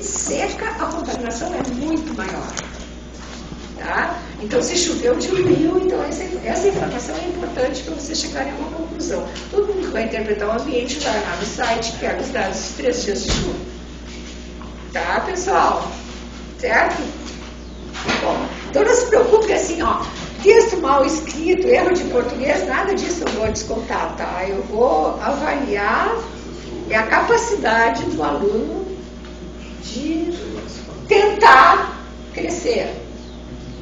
se seca, a contaminação é muito maior. Tá? Então, se choveu, diluiu. Então, essa informação é importante para você chegar a uma conclusão. Todo mundo que vai interpretar o ambiente vai lá no site, pega os dados dos 3 dias de chuva. Tá, pessoal? Certo? Bom, então não se preocupe assim, ó, texto mal escrito, erro de português, nada disso eu vou descontar, tá? Eu vou avaliar a capacidade do aluno de tentar crescer.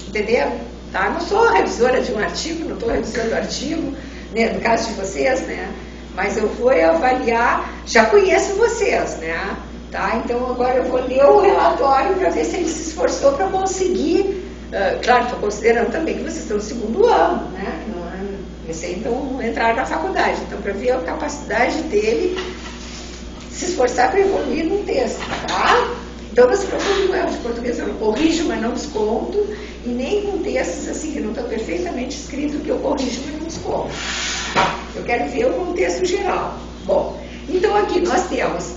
Entendeu? Tá? Não sou revisora de um artigo, não estou revisando o artigo, né, no caso de vocês, né? Mas eu vou avaliar, já conheço vocês, né? Tá? Então agora eu vou ler o relatório para ver se ele se esforçou para conseguir. Claro, estou considerando também que vocês estão no 2º ano, né? Não entraram na faculdade. Então, para ver a capacidade dele se esforçar para evoluir num texto, tá? Então, não se preocupe com erro de português, eu não corrijo, mas não desconto, e nem com textos assim que não estão perfeitamente escritos, que eu corrijo, mas não desconto. Eu quero ver o contexto geral. Bom, então aqui nós temos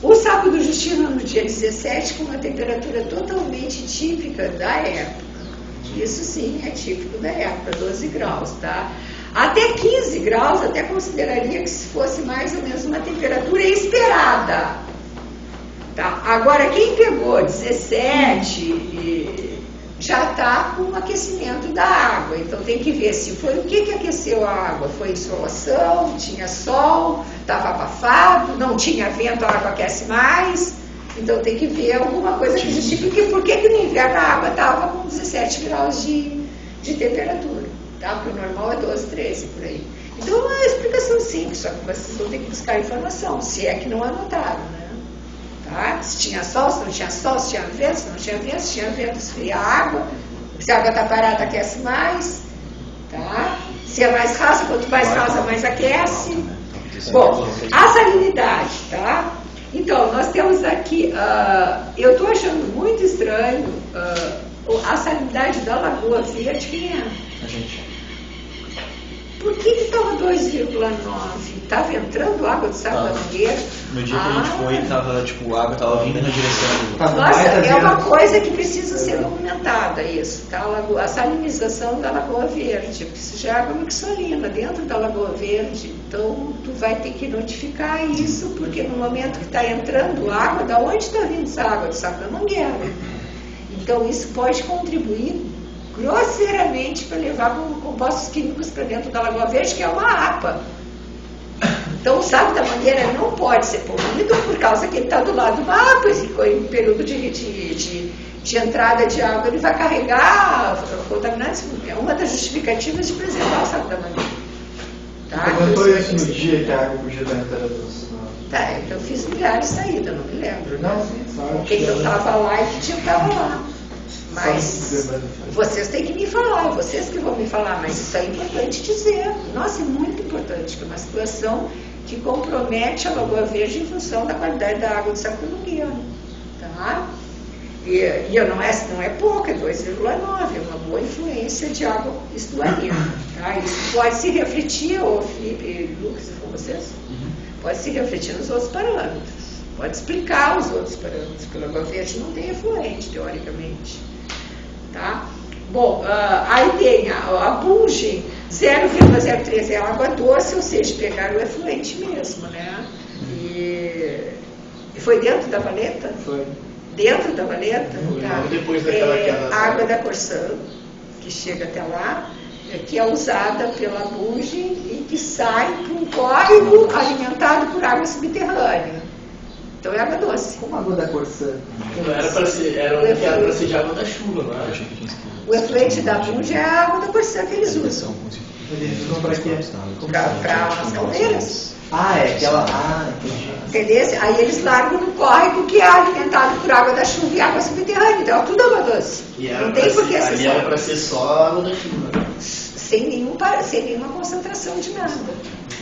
o Saco do Justino no dia 17, com uma temperatura totalmente típica da época. Isso sim é típico da época, 12 graus, tá? Até 15 graus, até consideraria que se fosse mais ou menos uma temperatura esperada. Tá? Agora, quem pegou 17 já está com o aquecimento da água. Então tem que ver se foi o que aqueceu a água. Foi insolação, tinha sol, estava abafado, não tinha vento, a água aquece mais. Então tem que ver alguma coisa que justifique por que no inverno a água estava com 17 graus de temperatura. Tá? Porque o normal é 12, 13 por aí. Então é uma explicação simples, só que vocês vão ter que buscar informação, se é que não anotaram, né? Tá? Se tinha sol, se não tinha sol, se tinha vento, se não tinha vento, se tinha vento, esfria a água, se a água está parada, aquece mais, tá? Se é mais rasa, quanto mais rasa, mais aquece. Bom, a salinidade, tá? Então, nós temos aqui, eu estou achando muito estranho a salinidade da Lagoa Verde, quem é? A gente. Por que estava 2,9? Estava entrando água do Saco da Mangueira? No dia que a gente foi, tava, tipo, a água estava vindo na direção do... Nossa, é uma coisa que precisa ser documentada isso, tá? A salinização da Lagoa Verde, porque isso já é água mixolina dentro da Lagoa Verde. Então, tu vai ter que notificar isso, porque no momento que está entrando água, da onde está vindo essa água? Do Saco da Mangueira. Então, isso pode contribuir grosseiramente para levar compostos químicos para dentro da Lagoa Verde, que é uma APA. Então, o Saco da Mangueira não pode ser poluído por causa que ele está do lado de uma APA, e em período de entrada de água ele vai carregar contaminantes. É uma das justificativas de preservar o Saco da Mangueira. Tá? Comentou isso no dia que a água podia dar entrada doce. Tá, então eu fiz milhares de saídas, não me lembro. Não, Né? sim, sabe. Quem não estava lá e que tinha que estava lá. Mas vocês têm que me falar, vocês que vão me falar, mas isso é importante dizer. Nossa, é muito importante, que é uma situação que compromete a Lagoa Verde em função da qualidade da água do Saco da Mangueira. Tá? E não é pouca, é 2,9, é uma boa influência de água estuarina. Tá? Isso pode se refletir, Felipe e Lucas, com vocês? Pode se refletir nos outros parâmetros. Pode explicar os outros parâmetros, porque a Lagoa Verde não tem efluente, teoricamente. Tá? Bom, aí tem a Bunge, 0,03 é água doce, ou seja, pegaram o efluente mesmo, né? E foi dentro da valeta? Foi. Dentro da valeta? Tá. Depois daquela água da Corsã, que chega até lá, que é usada pela Bunge e que sai para um córrego alimentado por água subterrânea. Então é água doce. Como a água da Corsã? Não era para ser, era para ser de água da chuva, não era? O efluente da Bunge é a água da Corsã que eles usam. Eles usam para quê? Para as caldeiras. Ah, é aquela. Ah, entendi. Entendeu? Aí eles largam no córrego que é alimentado por água da chuva e água subterrânea. Então é tudo água doce. Não tem por que ser. Ali era para ser só água da chuva. Sem nenhuma concentração de nada.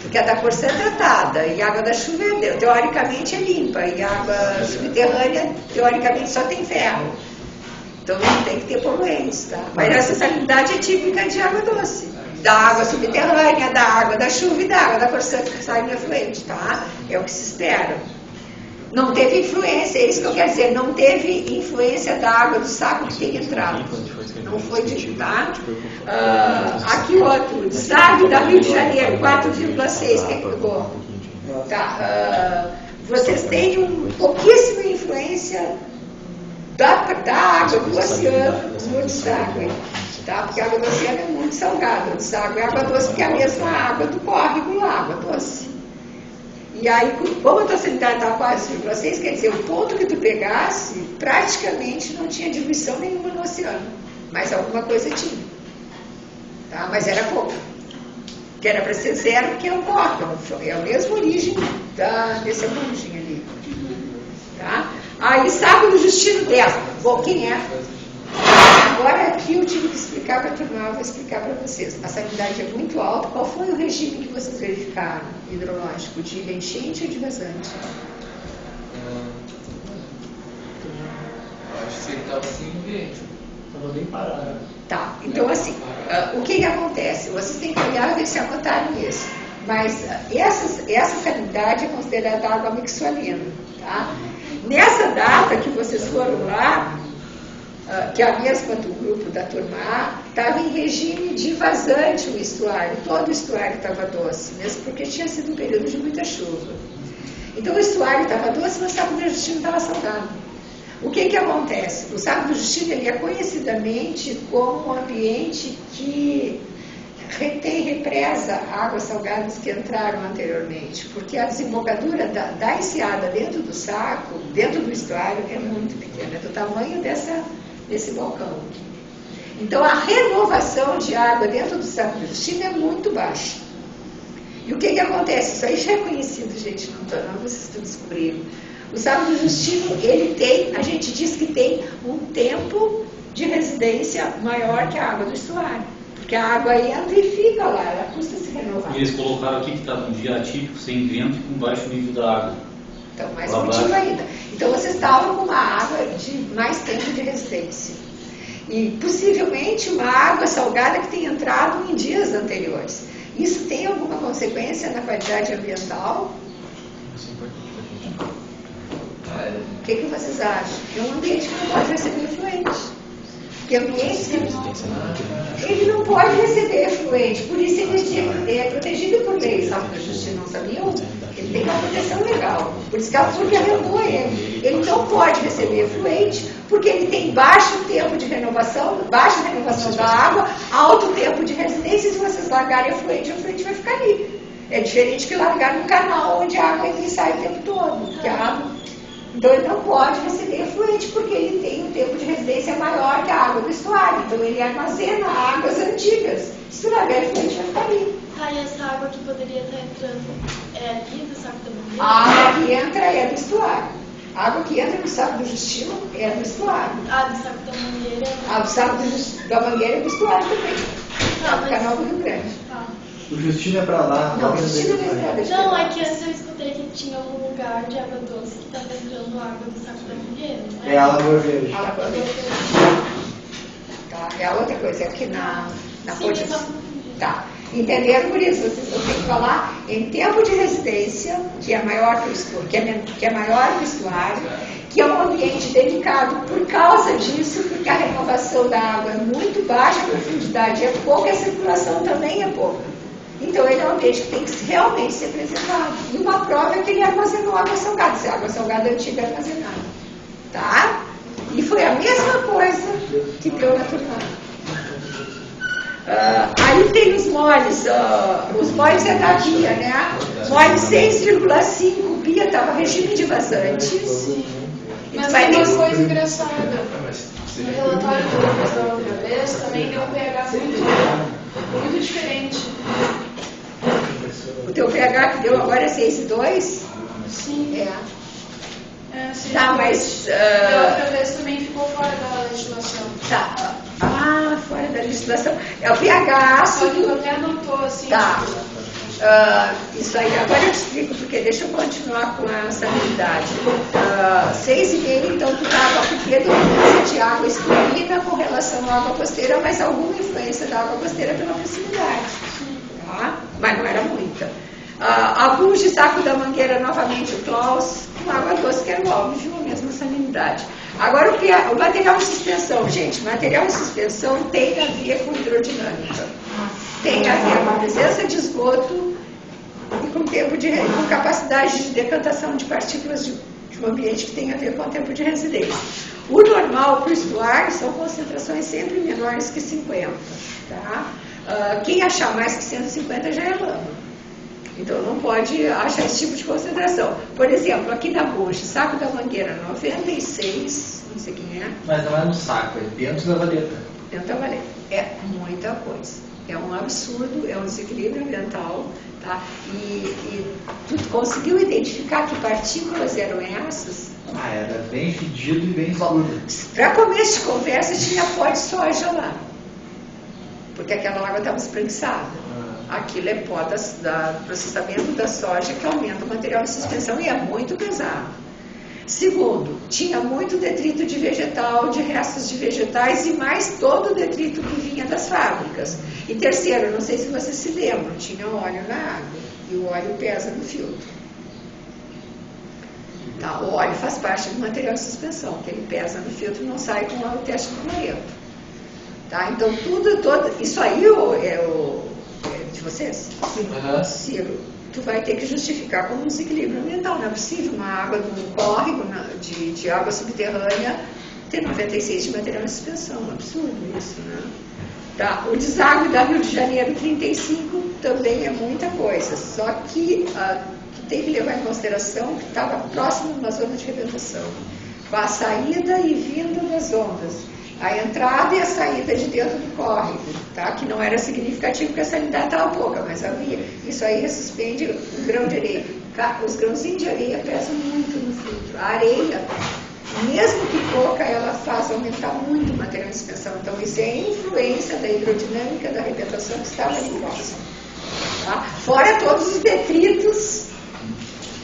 Porque a da Corsã é tratada e a água da chuva, teoricamente, é limpa. E a água subterrânea, teoricamente, só tem ferro. Então não tem que ter poluentes, tá? Mas essa salinidade é típica de água doce. Da água subterrânea, da água da chuva e da água da Corsã que sai no efluente, tá? É o que se espera. Não teve influência, é isso que eu quero dizer, não teve influência da água do saco que tem entrado. Não foi de tá? Aqui outro, destaque da Rio de Janeiro, 4,6, quem pegou? Tá, vocês têm pouquíssima influência da água do oceano no desagüe, tá? Porque a água do oceano é muito salgada, o desagüe é água doce, porque é a mesma água do córrego lá, água doce. E aí, como a tua sanidade está quase 4,6, quer dizer, o ponto que tu pegasse, praticamente não tinha diluição nenhuma no oceano. Mas alguma coisa tinha. Tá? Mas era pouco. Que era para ser zero, porque é o córrego. É a mesma origem desse margem ali. Tá? Aí, Saco do Justino 10. Bom, quem é? Agora aqui eu tive que explicar para a turma, eu vou explicar para vocês. A salinidade é muito alta. Qual foi o regime que vocês verificaram hidrológico? De enchente ou de vazante? Acho que ele estava sem vento. Estava bem parado. Tá, então assim, o que acontece? Vocês têm que olhar e ver se anotaram isso. Mas essa salinidade é considerada água mixolina, tá? Nessa data que vocês foram lá, que a mesma do grupo da turma A, estava em regime de vazante o estuário, todo o estuário estava doce, mesmo porque tinha sido um período de muita chuva. Então o estuário estava doce, mas o Saco do Justino estava salgado. O que acontece? O Saco do Justino ele é conhecidamente como um ambiente que retém, represa águas salgadas que entraram anteriormente, porque a desembocadura da enseada dentro do saco, dentro do estuário, é muito pequena, é do tamanho desse balcão. Então a renovação de água dentro do Saco do Justino é muito baixa. E o que acontece? Isso aí já é conhecido, gente, não vocês estão descobrindo. O Saco do Justino, ele tem, a gente diz que tem um tempo de residência maior que a água do estuário. Porque a água entra e fica lá, ela custa se renovar. E eles colocaram aqui que estava um dia atípico, sem vento e com baixo nível da água. Então, mais motivo ainda. Então, vocês estavam com uma água de mais tempo de residência. E, possivelmente, uma água salgada que tenha entrado em dias anteriores. Isso tem alguma consequência na qualidade ambiental? O que vocês acham? É um ambiente que não pode receber efluente. Porque ambiente ele não pode receber efluente, por isso ele é protegido por lei. Sabe que a justiça não sabiam? Ele tem uma proteção legal. Por isso que a FURG arrendou ele. Ele não pode receber efluente, porque ele tem baixo tempo de renovação, baixa renovação da água, alto tempo de residência, e se vocês largarem efluente, o efluente vai ficar ali. É diferente que largar no canal onde a água entra e sai o tempo todo. Porque a água... Então ele não pode receber efluente porque ele tem um tempo de residência maior que a água do estuário. Então ele armazena águas antigas. Se não houver efluente, vai ficar ali. E essa água que poderia estar entrando é ali do Saco da Mangueira? A água que entra é do estuário. A água que entra no Saco do Justino é do estuário. Do Saco da Mangueira? Do Saco da Mangueira é do estuário também. Do canal do Rio Grande. O Justino é pra lá. Não, o Justino é pra lá. Não, é que antes eu escutei que tinha um lugar de água doce que estava entrando água do Saco da Mangueira, não é? É a Lagoa Verde. A Lagoa Verde. Tá, é a outra coisa, aqui na ponte. Tá. Entenderam por isso? Vocês vão ter que falar em tempo de residência, que é maior que o estuário, que é maior que o estuário, que é um ambiente delicado por causa disso, porque a renovação da água é muito baixa, a profundidade é pouca e a circulação também é pouca. Então ele é um ambiente que tem que realmente ser preservado. E uma prova é que ele armazenou água salgada, se a água salgada antiga é armazenada. Tá? E foi a mesma coisa que deu na turma. Aí tem os moles é da Bia, né? Mole 6,5, Bia estava regime de vazantes. Mas tem uma coisa engraçada. No relatório que eu fiz da outra vez, também deu um pH muito diferente. O teu pH que deu agora é 6,2? Sim. Sim. Tá, mas... Da outra vez também ficou fora da legislação. Tá. Fora da legislação. É o pH Só que ácido. até anotou assim. Tá. Isso aí, agora eu te explico, porque deixa eu continuar com a salinidade. 6,5, então tu estava com predominância de água escurina com relação à água costeira, mas alguma influência da água costeira pela proximidade. Tá? Mas não era muita. A bucha e saco da mangueira, novamente o Klaus, com água doce, que é óbvio, a mesma salinidade. Agora, o material de suspensão, gente, material de suspensão tem a ver com hidrodinâmica. Tem a ver com a presença de esgoto e com capacidade de decantação de partículas de um ambiente que tem a ver com o tempo de residência. O normal para o estuário são concentrações sempre menores que 50. Tá? Quem achar mais que 150 já é lama. Então não pode achar esse tipo de concentração. Por exemplo, aqui na bucha, saco da mangueira 96, não sei quem é. Mas não é no saco, é dentro da valeta. Dentro da valeta. É muita coisa. É um absurdo, é um desequilíbrio ambiental. Tá? E tu conseguiu identificar que partículas eram essas? Era bem fedido e bem escuro. Para começo de conversa, tinha pó de soja lá. Porque aquela água estava espreguiçada. Aquilo é pó do processamento da soja que aumenta o material de suspensão e é muito pesado. Segundo, tinha muito detrito de vegetal, de restos de vegetais e mais todo o detrito que vinha das fábricas. E terceiro, não sei se vocês se lembram, tinha óleo na água e o óleo pesa no filtro. Tá, o óleo faz parte do material de suspensão, que ele pesa no filtro e não sai com o teste do cloreto. Tá, então isso aí é de vocês? Ciro, tu vai ter que justificar como um desequilíbrio ambiental. Não é possível uma água de um córrego de água subterrânea ter 96 de material de suspensão. É um absurdo isso, né? Tá, o deságue da Rio de Janeiro 35 também é muita coisa, só que tu tem que levar em consideração que estava próximo de uma zona de rebentação, com a saída e vinda das ondas. A entrada e a saída de dentro do córrego, tá? Que não era significativo porque a salinidade estava pouca, mas havia. Isso aí suspende o grão de areia. Os grãozinhos de areia pesam muito no filtro. A areia, mesmo que pouca, ela faz aumentar muito o material de suspensão. Então, isso é a influência da hidrodinâmica da arrebentação que estava ali próximo. Tá? Fora todos os detritos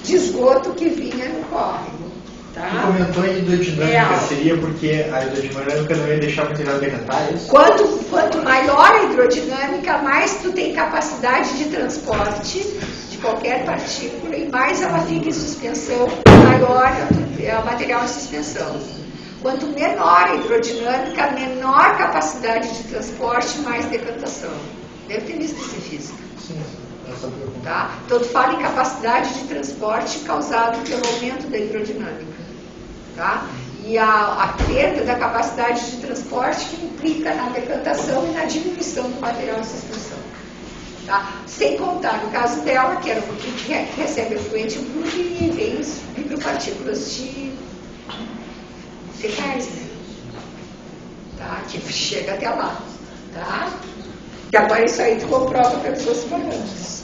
de esgoto que vinha no córrego. Tá? Tu comentou em hidrodinâmica, seria porque a hidrodinâmica não ia deixar o material decantar, é isso? Quanto maior a hidrodinâmica, mais tu tem capacidade de transporte de qualquer partícula e mais ela fica em suspensão, maior é o material de suspensão. Quanto menor a hidrodinâmica, menor capacidade de transporte, mais decantação. Deve ter visto isso em física. Sim, essa pergunta. Tá? Então tu fala em capacidade de transporte causado pelo aumento da hidrodinâmica. Tá? E a perda da capacidade de transporte que implica na decantação e na diminuição do material de suspensão. Tá? Sem contar, no caso dela, que era um que recebe efluente bruto e vem micropartículas de fecais, né? Tá? Que chega até lá. Tá? E agora isso aí tu comprova pelos seus parâmetros.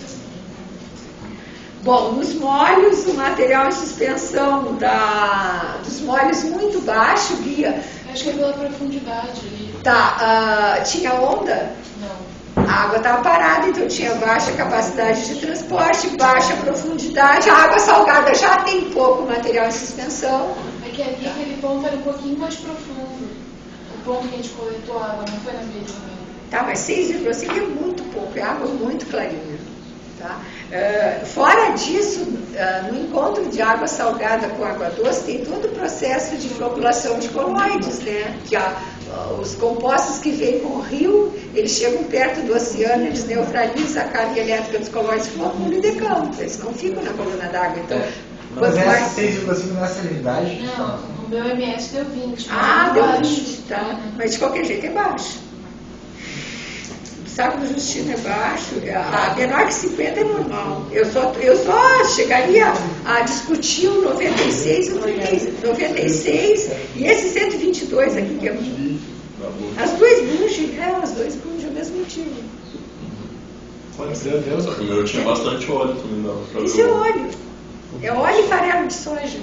Bom, nos molhos, o material de suspensão dos molhos muito baixo, Bia. Acho que é pela profundidade ali. Tá, tinha onda? Não. A água estava parada, então tinha baixa capacidade de transporte, baixa profundidade. A água salgada já tem pouco material de suspensão. É que ali aquele ponto era um pouquinho mais profundo. O ponto que a gente coletou a água, não foi na Via de Janeiro. Tá, mas 6,5 é muito pouco, é água muito clarinha. Tá? Fora disso, no encontro de água salgada com água doce, tem todo o processo de floculação de coloides, né? Que os compostos que vêm com o rio, eles chegam perto do oceano, eles neutralizam a carga elétrica dos coloides, floculam e decantam, eles não ficam na coluna d'água. Então, mas essa 6,5 não é salinidade? Não, o meu MS deu 20. Deu 20, tá? Mas de qualquer jeito é baixo. O saco do Justino é baixo, a menor que 50 é normal. Eu só chegaria a discutir o 96 e esse 122 aqui, que é as duas bunches, é o mesmo motivo. Pode ser, Deus. Só que o meu tinha bastante óleo também, dava pra ver. Isso é óleo. É óleo e farelo de soja.